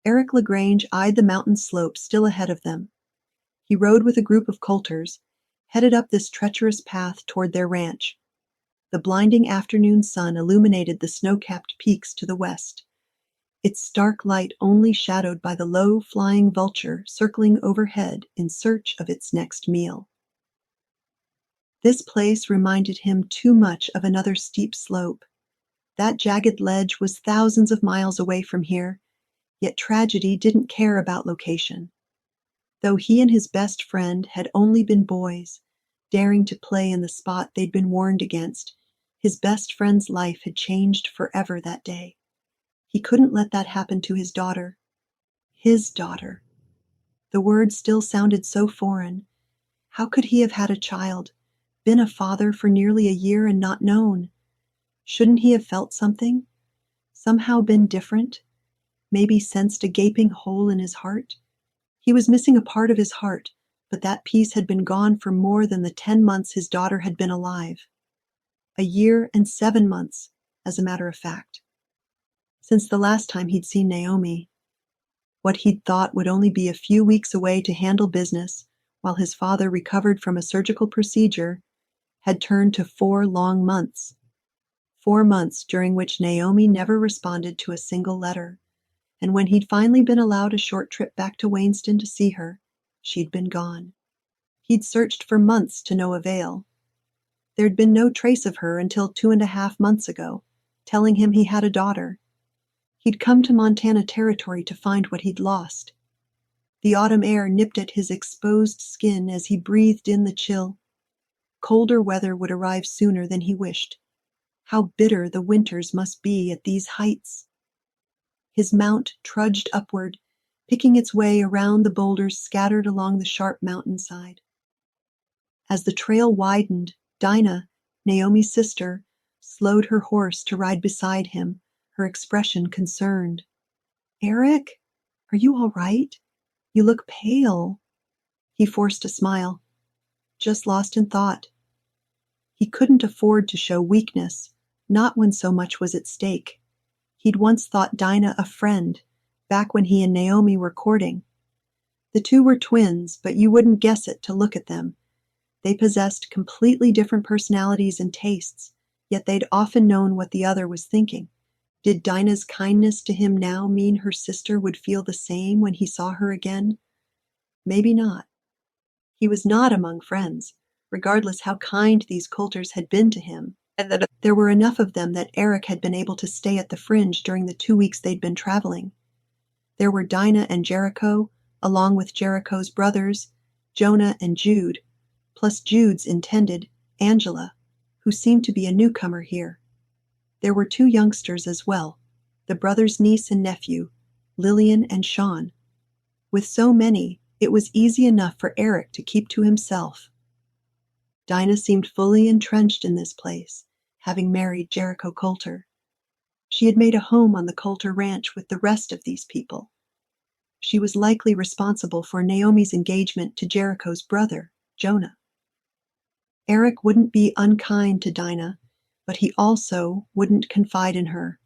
Eric LaGrange eyed the mountain slope still ahead of them. He rode with a group of Coulters, headed up this treacherous path toward their ranch. The blinding afternoon sun illuminated the snow-capped peaks to the west, its stark light only shadowed by the low-flying vulture circling overhead in search of its next meal. This place reminded him too much of another steep slope. That jagged ledge was thousands of miles away from here, yet tragedy didn't care about location. Though he and his best friend had only been boys, daring to play in the spot they'd been warned against, his best friend's life had changed forever that day. He couldn't let that happen to his daughter. His daughter. The word still sounded so foreign. How could he have had a child, been a father for nearly a year and not known? Shouldn't he have felt something? Somehow been different? Maybe sensed a gaping hole in his heart? He was missing a part of his heart, but that piece had been gone for more than the 10 months his daughter had been alive. A year and 7 months, as a matter of fact. Since the last time he'd seen Naomi. What he'd thought would only be a few weeks away to handle business, while his father recovered from a surgical procedure, had turned to 4 long months. 4 months during which Naomi never responded to a single letter, and when he'd finally been allowed a short trip back to Wayneston to see her, she'd been gone. He'd searched for months to no avail. There'd been no trace of her until 2.5 months ago, telling him he had a daughter. He'd come to Montana Territory to find what he'd lost. The autumn air nipped at his exposed skin as he breathed in the chill. Colder weather would arrive sooner than he wished. How bitter the winters must be at these heights. His mount trudged upward, picking its way around the boulders scattered along the sharp mountainside. As the trail widened, Dinah, Naomi's sister, slowed her horse to ride beside him, her expression concerned. "Eric, are you all right? You look pale." He forced a smile. "Just lost in thought." He couldn't afford to show weakness, not when so much was at stake. He'd once thought Dinah a friend, back when he and Naomi were courting. The two were twins, but you wouldn't guess it to look at them. They possessed completely different personalities and tastes, yet they'd often known what the other was thinking. Did Dinah's kindness to him now mean her sister would feel the same when he saw her again? Maybe not. He was not among friends, regardless how kind these Coulters had been to him, and that there were enough of them that Eric had been able to stay at the fringe during the 2 weeks they'd been traveling. There were Dinah and Jericho, along with Jericho's brothers, Jonah and Jude, plus Jude's intended, Angela, who seemed to be a newcomer here. There were 2 youngsters as well, the brother's niece and nephew, Lillian and Sean. With so many, it was easy enough for Eric to keep to himself. Dinah seemed fully entrenched in this place, having married Jericho Coulter. She had made a home on the Coulter ranch with the rest of these people. She was likely responsible for Naomi's engagement to Jericho's brother, Jonah. Eric wouldn't be unkind to Dinah, but he also wouldn't confide in her.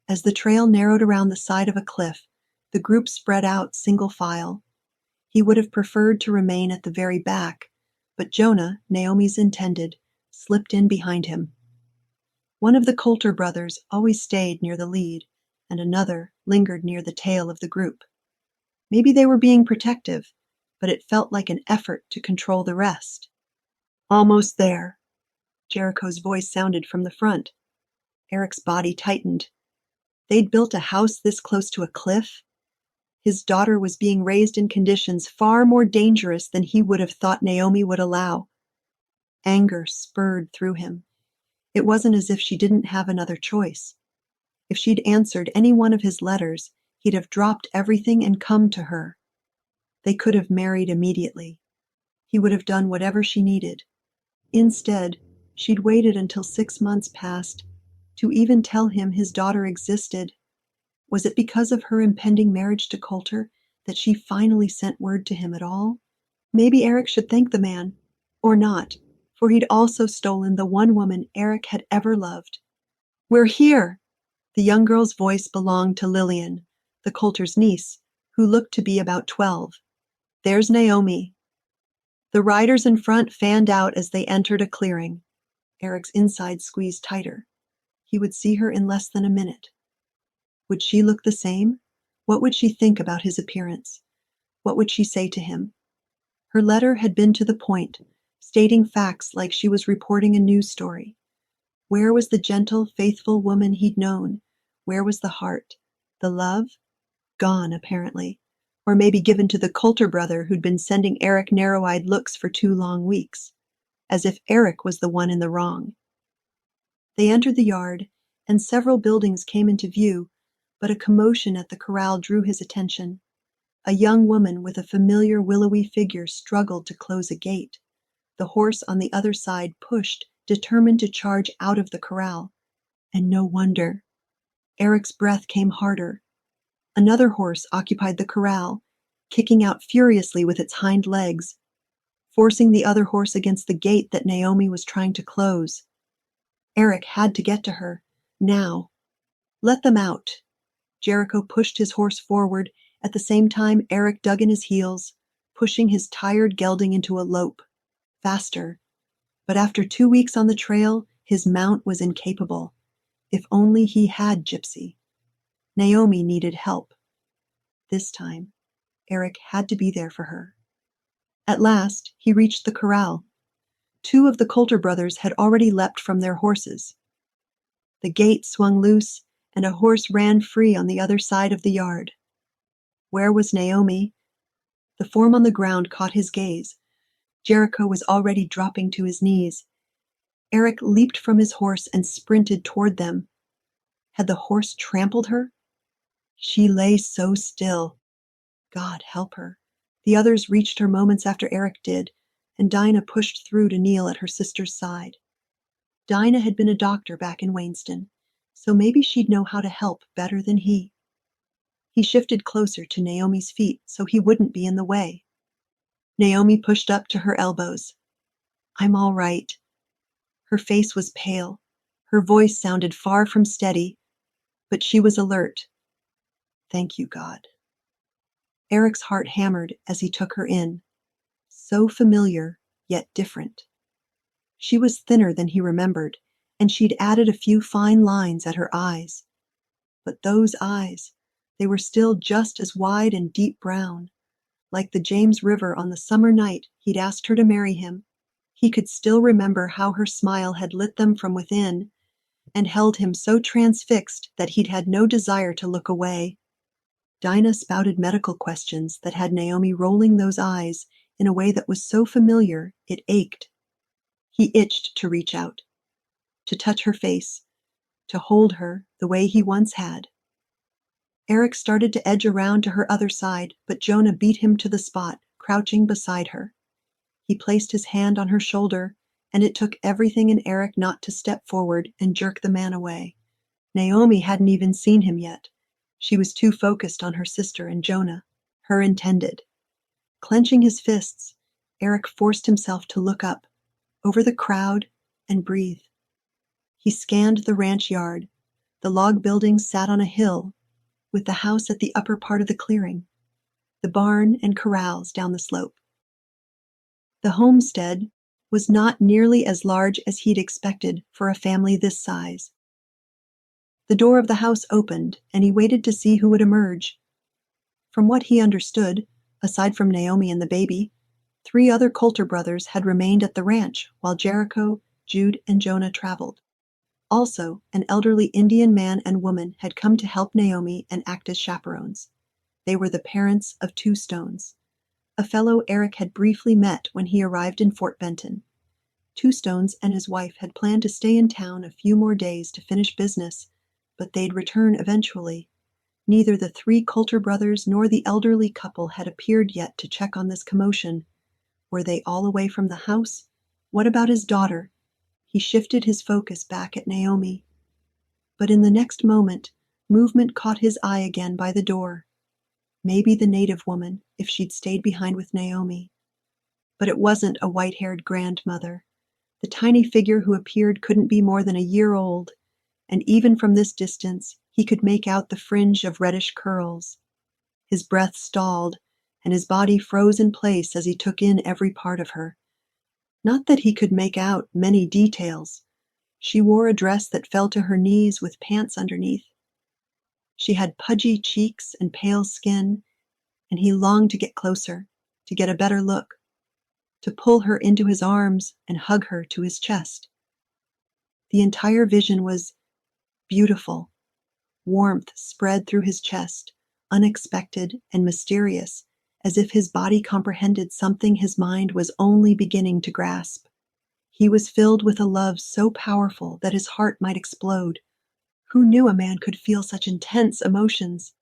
As the trail narrowed around the side of a cliff, the group spread out single file. He would have preferred to remain at the very back, but Jonah, Naomi's intended, slipped in behind him. One of the Coulter brothers always stayed near the lead, and another lingered near the tail of the group. Maybe they were being protective, but it felt like an effort to control the rest. "Almost there." Jericho's voice sounded from the front. Eric's body tightened. They'd built a house this close to a cliff. His daughter was being raised in conditions far more dangerous than he would have thought Naomi would allow. Anger spurred through him. It wasn't as if she didn't have another choice. If she'd answered any one of his letters, he'd have dropped everything and come to her. They could have married immediately. He would have done whatever she needed. Instead, she'd waited until 6 months passed to even tell him his daughter existed. Was it because of her impending marriage to Coulter that she finally sent word to him at all? Maybe Eric should thank the man, or not, for he'd also stolen the one woman Eric had ever loved. "We're here!" The young girl's voice belonged to Lillian, the Coulter's niece, who looked to be about 12. "There's Naomi." The riders in front fanned out as they entered a clearing. Eric's insides squeezed tighter. He would see her in less than a minute. Would she look the same? What would she think about his appearance? What would she say to him? Her letter had been to the point, stating facts like she was reporting a news story. Where was the gentle, faithful woman he'd known? Where was the heart? The love? Gone, apparently. Or maybe given to the Coulter brother who'd been sending Eric narrow-eyed looks for 2 long weeks. As if Eric was the one in the wrong. They entered the yard, and several buildings came into view, but a commotion at the corral drew his attention. A young woman with a familiar willowy figure struggled to close a gate. The horse on the other side pushed, determined to charge out of the corral. And no wonder. Eric's breath came harder. Another horse occupied the corral, kicking out furiously with its hind legs, forcing the other horse against the gate that Naomi was trying to close. Eric had to get to her, now. Let them out. Jericho pushed his horse forward. At the same time, Eric dug in his heels, pushing his tired gelding into a lope. Faster. But after 2 weeks on the trail, his mount was incapable. If only he had Gypsy. Naomi needed help. This time, Eric had to be there for her. At last, he reached the corral. 2 of the Coulter brothers had already leapt from their horses. The gate swung loose, and a horse ran free on the other side of the yard. Where was Naomi? The form on the ground caught his gaze. Jericho was already dropping to his knees. Eric leaped from his horse and sprinted toward them. Had the horse trampled her? She lay so still. God help her. The others reached her moments after Eric did, and Dinah pushed through to kneel at her sister's side. Dinah had been a doctor back in Wayneston, so maybe she'd know how to help better than he. He shifted closer to Naomi's feet so he wouldn't be in the way. Naomi pushed up to her elbows. "I'm all right." Her face was pale. Her voice sounded far from steady, but she was alert. "Thank you, God." Eric's heart hammered as he took her in. So familiar, yet different. She was thinner than he remembered, and she'd added a few fine lines at her eyes. But those eyes, they were still just as wide and deep brown. Like the James River on the summer night he'd asked her to marry him, he could still remember how her smile had lit them from within and held him so transfixed that he'd had no desire to look away. Dinah spouted medical questions that had Naomi rolling those eyes in a way that was so familiar it ached. He itched to reach out, to touch her face, to hold her the way he once had. Eric started to edge around to her other side, but Jonah beat him to the spot, crouching beside her. He placed his hand on her shoulder, and it took everything in Eric not to step forward and jerk the man away. Naomi hadn't even seen him yet. She was too focused on her sister and Jonah, her intended. Clenching his fists, Eric forced himself to look up, over the crowd, and breathe. He scanned the ranch yard. The log buildings sat on a hill, with the house at the upper part of the clearing, the barn and corrals down the slope. The homestead was not nearly as large as he'd expected for a family this size. The door of the house opened, and he waited to see who would emerge. From what he understood, aside from Naomi and the baby, 3 other Coulter brothers had remained at the ranch while Jericho, Jude, and Jonah traveled. Also, an elderly Indian man and woman had come to help Naomi and act as chaperones. They were the parents of 2 Stones, a fellow Eric had briefly met when he arrived in Fort Benton. 2 Stones and his wife had planned to stay in town a few more days to finish business, but they'd return eventually. Neither the 3 Coulter brothers nor the elderly couple had appeared yet to check on this commotion. Were they all away from the house? What about his daughter? He shifted his focus back at Naomi. But in the next moment, movement caught his eye again by the door. Maybe the native woman, if she'd stayed behind with Naomi. But it wasn't a white-haired grandmother. The tiny figure who appeared couldn't be more than a year old, and even from this distance, He could make out the fringe of reddish curls. His breath stalled, and his body froze in place as he took in every part of her. Not that he could make out many details. She wore a dress that fell to her knees with pants underneath. She had pudgy cheeks and pale skin, and he longed to get closer, to get a better look, to pull her into his arms and hug her to his chest. The entire vision was beautiful. Warmth spread through his chest, unexpected and mysterious, as if his body comprehended something his mind was only beginning to grasp. He was filled with a love so powerful that his heart might explode. Who knew a man could feel such intense emotions?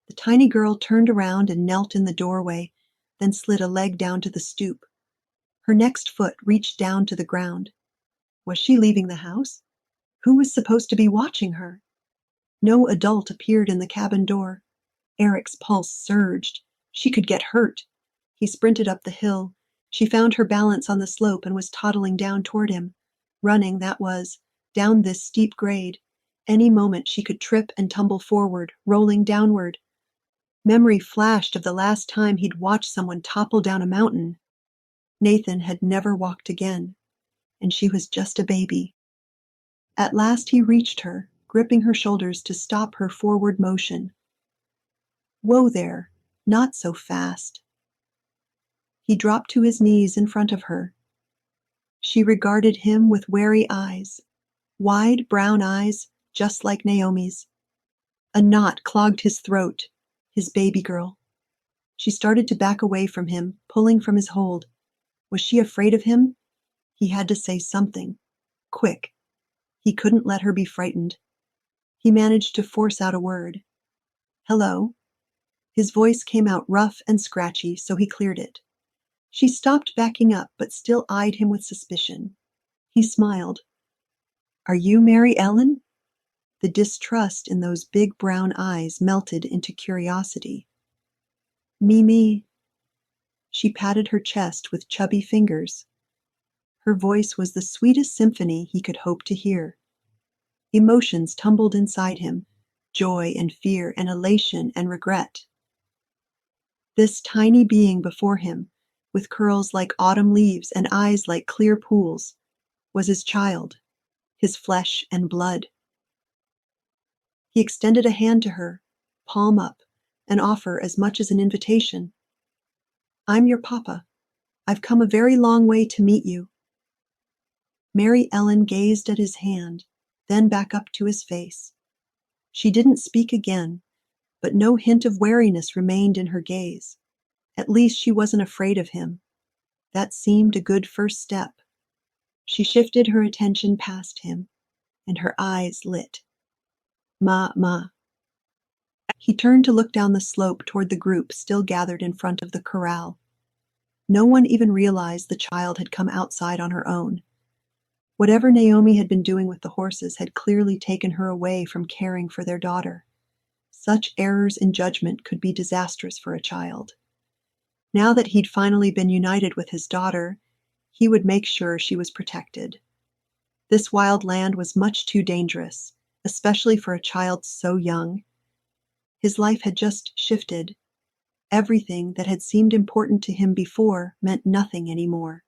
The tiny girl turned around and knelt in the doorway, then slid a leg down to the stoop. Her next foot reached down to the ground. Was she leaving the house? Who was supposed to be watching her? No adult appeared in the cabin door. Eric's pulse surged. She could get hurt. He sprinted up the hill. She found her balance on the slope and was toddling down toward him. Running, that was, down this steep grade. Any moment she could trip and tumble forward, rolling downward. Memory flashed of the last time he'd watched someone topple down a mountain. Nathan had never walked again, and she was just a baby. At last he reached her, gripping her shoulders to stop her forward motion. Whoa there, not so fast. He dropped to his knees in front of her. She regarded him with wary eyes, wide brown eyes just like Naomi's. A knot clogged his throat, his baby girl. She started to back away from him, pulling from his hold. Was she afraid of him? He had to say something. Quick. He couldn't let her be frightened. He managed to force out a word. Hello. His voice came out rough and scratchy, so he cleared it. She stopped backing up, but still eyed him with suspicion. He smiled. Are you Mary Ellen? The distrust in those big brown eyes melted into curiosity. Me. She patted her chest with chubby fingers. Her voice was the sweetest symphony he could hope to hear. Emotions tumbled inside him, joy and fear and elation and regret. This tiny being before him, with curls like autumn leaves and eyes like clear pools, was his child, his flesh and blood. He extended a hand to her, palm up, an offer as much as an invitation. I'm your papa. I've come a very long way to meet you. Mary Ellen gazed at his hand, then back up to his face. She didn't speak again, but no hint of wariness remained in her gaze. At least she wasn't afraid of him. That seemed a good first step. She shifted her attention past him, and her eyes lit. Ma. He turned to look down the slope toward the group still gathered in front of the corral. No one even realized the child had come outside on her own. Whatever Naomi had been doing with the horses had clearly taken her away from caring for their daughter. Such errors in judgment could be disastrous for a child. Now that he'd finally been united with his daughter, he would make sure she was protected. This wild land was much too dangerous, especially for a child so young. His life had just shifted. Everything that had seemed important to him before meant nothing anymore.